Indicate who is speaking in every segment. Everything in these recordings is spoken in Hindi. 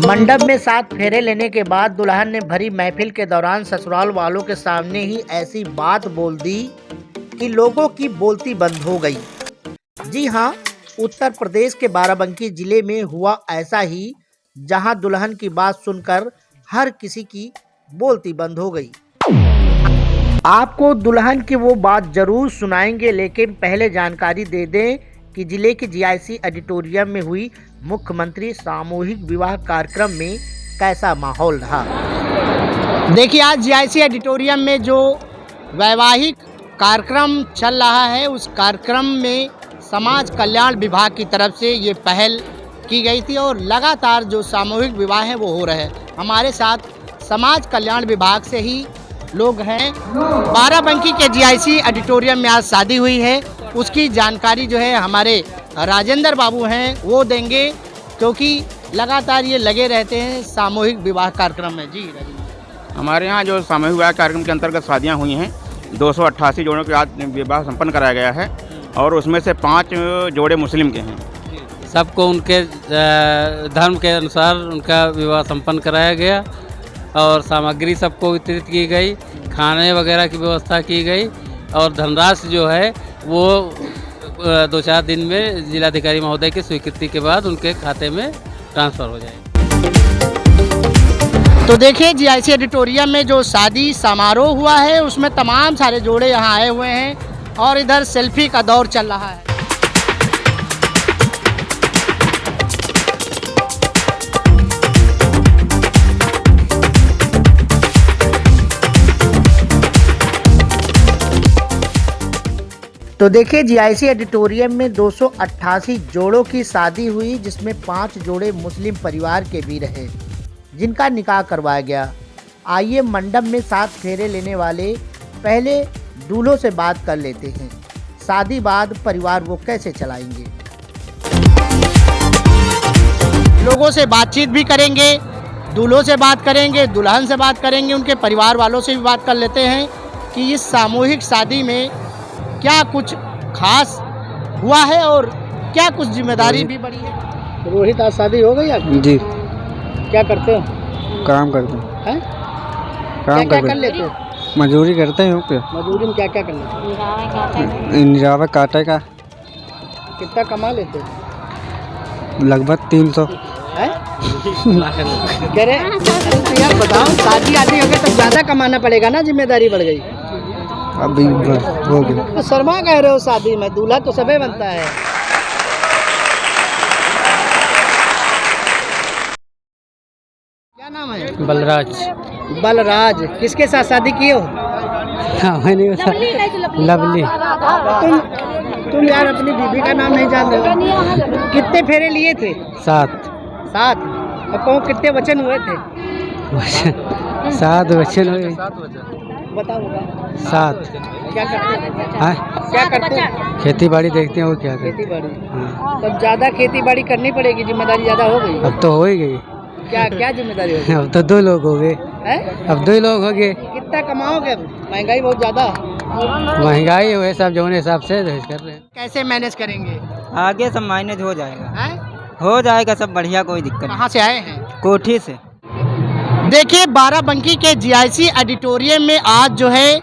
Speaker 1: मंडप में 7 फेरे लेने के बाद दुल्हन ने भरी महफिल के दौरान ससुराल वालों के सामने ही ऐसी बात बोल दी कि लोगों की बोलती बंद हो गई। जी हाँ, उत्तर प्रदेश के बाराबंकी जिले में हुआ ऐसा ही, जहां दुल्हन की बात सुनकर हर किसी की बोलती बंद हो गई। आपको दुल्हन की वो बात जरूर सुनाएंगे, लेकिन पहले जानकारी दे दें कि जिले के जीआईसी ऑडिटोरियम में हुई मुख्यमंत्री सामूहिक विवाह कार्यक्रम में कैसा माहौल रहा। देखिए, आज जीआईसी ऑडिटोरियम में जो वैवाहिक कार्यक्रम चल रहा है, उस कार्यक्रम में समाज कल्याण विभाग की तरफ से ये पहल की गई थी और लगातार जो सामूहिक विवाह है वो हो रहे हैं। हमारे साथ समाज कल्याण विभाग से ही लोग हैं। बाराबंकी के जीआईसी ऑडिटोरियम में आज शादी हुई है, उसकी जानकारी जो है हमारे राजेंद्र बाबू हैं वो देंगे, क्योंकि लगातार ये लगे रहते हैं सामूहिक विवाह कार्यक्रम में। जी राजेंद्र,
Speaker 2: हमारे यहाँ जो सामूहिक विवाह कार्यक्रम के अंतर्गत शादियाँ हुई हैं, 288 जोड़ों के आज विवाह संपन्न कराया गया है और उसमें से 5 जोड़े मुस्लिम के हैं।
Speaker 3: सबको उनके धर्म के अनुसार उनका विवाह संपन्न कराया गया और सामग्री सबको वितरित की गई, खाने वगैरह की व्यवस्था की गई और धनराशि जो है वो 2-4 दिन में जिलाधिकारी महोदय की स्वीकृति के बाद उनके खाते में ट्रांसफ़र हो जाएगी।
Speaker 1: तो देखिए, जीआईसी ऑडिटोरियम में जो शादी समारोह हुआ है उसमें तमाम सारे जोड़े यहाँ आए हुए हैं और इधर सेल्फी का दौर चल रहा है। तो देखिए, जीआईसी ऑडिटोरियम में 288 जोड़ों की शादी हुई, जिसमें 5 जोड़े मुस्लिम परिवार के भी रहे जिनका निकाह करवाया गया। आइए मंडप में 7 फेरे लेने वाले पहले दूल्हों से बात कर लेते हैं। शादी बाद परिवार वो कैसे चलाएंगे, लोगों से बातचीत भी करेंगे, दूल्हों से बात करेंगे, दुल्हन से बात करेंगे, उनके परिवार वालों से भी बात कर लेते हैं कि इस सामूहिक शादी में क्या कुछ खास हुआ है और क्या कुछ जिम्मेदारी भी बढ़ी है। रोहित, आज शादी हो गई आपकी?
Speaker 4: जी।
Speaker 1: क्या करते हो?
Speaker 4: काम करते हैं। काम
Speaker 1: क्या कर लेते हो?
Speaker 4: मजदूरी करते हैं।
Speaker 1: मजदूरी में क्या क्या कर लेते हो?
Speaker 4: निरावा काटे का।
Speaker 1: कितना कमा लेते हो?
Speaker 4: लगभग 300।
Speaker 1: कह रहे तो यार बताओ, शादी आदमी हो गई तो ज़्यादा कमाना पड़ेगा ना, जिम्मेदारी बढ़ गई।
Speaker 4: अभी हो गया।
Speaker 1: तो शर्मा कह रहे हो, शादी में दूल्हा तो सबे बनता है। क्या नाम है?
Speaker 3: बलराज।
Speaker 1: बलराज, किसके साथ शादी किए हो?
Speaker 4: मैंने लवली।
Speaker 1: तुम यार अपनी बीबी का नाम नहीं जान रहे हो। कितने फेरे लिए थे?
Speaker 4: 7।
Speaker 1: 7। और कहो कितने वचन हुए थे?
Speaker 4: 7 वचन हुए।
Speaker 1: बताओ।
Speaker 4: 7।
Speaker 1: क्या करते हो?
Speaker 4: हाँ?
Speaker 1: क्या करते हो?
Speaker 4: खेती बाड़ी देखते हैं और क्या करते
Speaker 1: खेती बाड़ी।
Speaker 4: हैं।
Speaker 1: तब ज्यादा खेती बाड़ी करनी पड़ेगी, जिम्मेदारी ज्यादा हो गई।
Speaker 4: अब तो हो ही गई।
Speaker 1: क्या जिम्मेदारी हो गई?
Speaker 4: अब तो 2 लोग हो गए। अब 2 लोग हो गए।
Speaker 1: कितना कमाओगे अब? महंगाई बहुत ज्यादा।
Speaker 4: महंगाई हुए सब जो हिसाब से कर रहे हैं।
Speaker 1: कैसे मैनेज करेंगे?
Speaker 5: आगे सब मैनेज हो जाएगा।
Speaker 1: हैं?
Speaker 5: हो जाएगा सब बढ़िया, कोई दिक्कत नहीं।
Speaker 1: कहाँ से आए हैं?
Speaker 5: कोठी से।
Speaker 1: देखिए, बाराबंकी के जीआईसी ऑडिटोरियम में आज जो है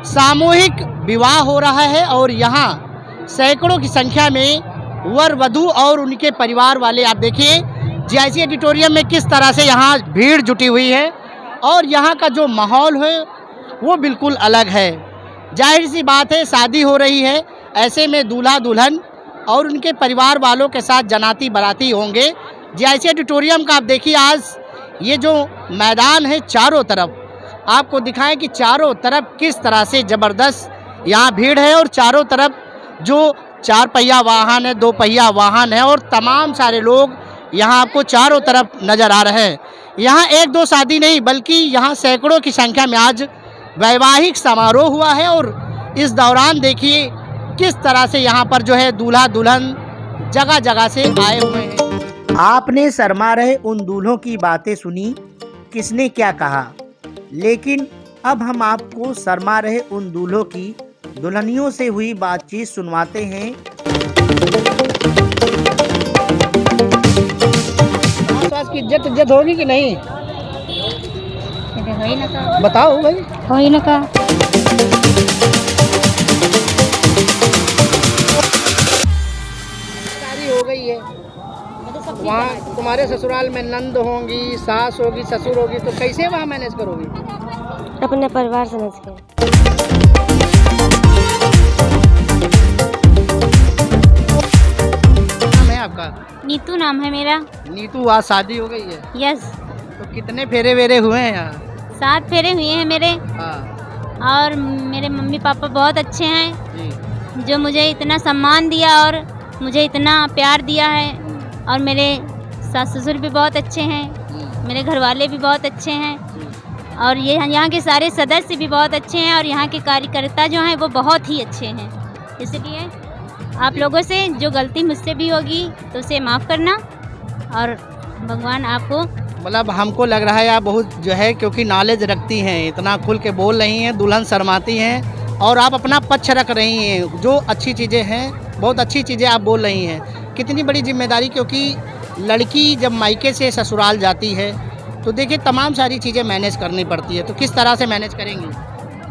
Speaker 1: सामूहिक विवाह हो रहा है और यहाँ सैकड़ों की संख्या में वर वधू और उनके परिवार वाले, आप देखिए जीआईसी ऑडिटोरियम में किस तरह से यहाँ भीड़ जुटी हुई है और यहाँ का जो माहौल है वो बिल्कुल अलग है। जाहिर सी बात है, शादी हो रही है, ऐसे में दूल्हा दुल्हन और उनके परिवार वालों के साथ जनाती बाराती होंगे। जीआईसी ऑडिटोरियम का आप देखिए, आज ये जो मैदान है चारों तरफ आपको दिखाएं कि चारों तरफ किस तरह से ज़बरदस्त यहाँ भीड़ है और चारों तरफ जो 4 पहिया वाहन है, 2 पहिया वाहन है और तमाम सारे लोग यहाँ आपको चारों तरफ नज़र आ रहे हैं। यहाँ 1-2 शादी नहीं, बल्कि यहाँ सैकड़ों की संख्या में आज वैवाहिक समारोह हुआ है और इस दौरान देखिए किस तरह से यहाँ पर जो है दूल्हा दुल्हन जगह जगह से आए हुए हैं। आपने शर्मा रहे उन दूल्हों की बातें सुनी, किसने क्या कहा, लेकिन अब हम आपको शर्मा रहे उन दूल्हों की दुल्हनियों से हुई बातचीत सुनवाते हैं। की इज्जत होगी कि नहीं?
Speaker 6: होई ना का
Speaker 1: बताओ भाई।
Speaker 6: होई ना का
Speaker 1: शादी हो गई है, वहाँ तुम्हारे ससुराल में नंद होंगी, सास होगी, ससुर होगी, तो कैसे वहाँ मैनेज करोगी?
Speaker 6: अपने परिवार समझ के।
Speaker 1: नाम है आपका?
Speaker 6: नीतू नाम है मेरा।
Speaker 1: नीतू, आज शादी हो गई है,
Speaker 6: यस,
Speaker 1: तो कितने फेरे वेरे हुए हैं यहाँ?
Speaker 6: 7 फेरे हुए हैं मेरे।
Speaker 1: हाँ
Speaker 6: और मेरे मम्मी पापा बहुत अच्छे हैं,
Speaker 1: जी।
Speaker 6: जो मुझे इतना सम्मान दिया और मुझे इतना प्यार दिया है। और मेरे सास ससुर भी बहुत अच्छे हैं, मेरे घर वाले भी बहुत अच्छे हैं, और ये यहाँ के सारे सदस्य भी बहुत अच्छे हैं, और यहाँ के कार्यकर्ता जो हैं वो बहुत ही अच्छे हैं। इसलिए आप लोगों से जो गलती मुझसे भी होगी तो उसे माफ़ करना, और भगवान आपको।
Speaker 1: मतलब हमको लग रहा है आप बहुत जो है, क्योंकि नॉलेज रखती हैं, इतना खुल के बोल रही हैं, दुल्हन शर्माती हैं, और आप अपना पक्ष रख रही हैं, जो अच्छी चीज़ें हैं, बहुत अच्छी चीज़ें आप बोल रही हैं। कितनी बड़ी जिम्मेदारी, क्योंकि लड़की जब मायके से ससुराल जाती है तो देखिए तमाम सारी चीज़ें मैनेज करनी पड़ती है, तो किस तरह से मैनेज करेंगी?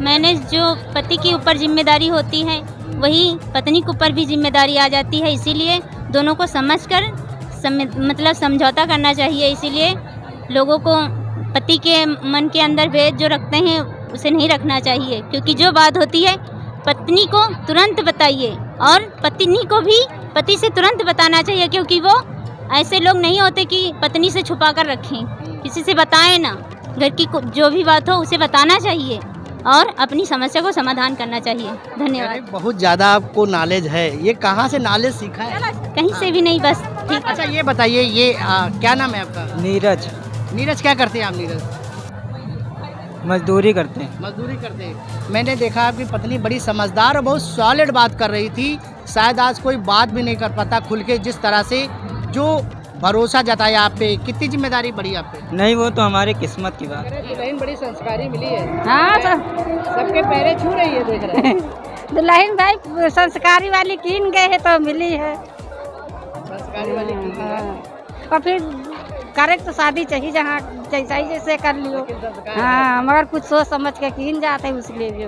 Speaker 6: मैंने जो पति के ऊपर जिम्मेदारी होती है वही पत्नी के ऊपर भी जिम्मेदारी आ जाती है, इसीलिए दोनों को समझकर मतलब समझौता करना चाहिए। इसीलिए लोगों को पति के मन के अंदर भेद जो रखते हैं उसे नहीं रखना चाहिए, क्योंकि जो बात होती है पत्नी को तुरंत बताइए, और पत्नी को भी पति से तुरंत बताना चाहिए, क्योंकि वो ऐसे लोग नहीं होते कि पत्नी से छुपा कर रखें, किसी से बताएं ना। घर की जो भी बात हो उसे बताना चाहिए और अपनी समस्या को समाधान करना चाहिए।
Speaker 1: अरे
Speaker 6: धन्यवाद।
Speaker 1: बहुत ज़्यादा आपको नॉलेज है, ये कहाँ से नॉलेज सीखा है?
Speaker 6: कहीं से भी नहीं, बस ठीक।
Speaker 1: अच्छा ये बताइए, ये क्या नाम है आपका?
Speaker 5: नीरज,
Speaker 1: नीरज, क्या करते हैं आप नीरज?
Speaker 5: मजदूरी करते हैं।
Speaker 1: मजदूरी करते हैं। मैंने देखा आपकी पत्नी बड़ी समझदार और बहुत सॉलिड बात कर रही थी, शायद आज कोई बात भी नहीं कर पाता खुल के, जिस तरह से जो भरोसा जताया आप पे। कितनी जिम्मेदारी बढ़ी आप पे?
Speaker 5: नहीं, वो तो हमारी किस्मत की बात है।
Speaker 1: दुल्हन बड़ी संस्कारी मिली है।
Speaker 7: हाँ तो
Speaker 1: सबके पैरे छू रही है, देख रहे हैं।
Speaker 7: दुल्हन भाई संस्कारी वाली कीन गए है तो मिली है।
Speaker 1: संस्कारी वाली की है।
Speaker 7: और फिर करे तो शादी चाहिए, जहाँ जैसा ही जैसे कर लियो। हाँ, मगर कुछ सोच समझ के कीन जाते हैं उसके लिए भी।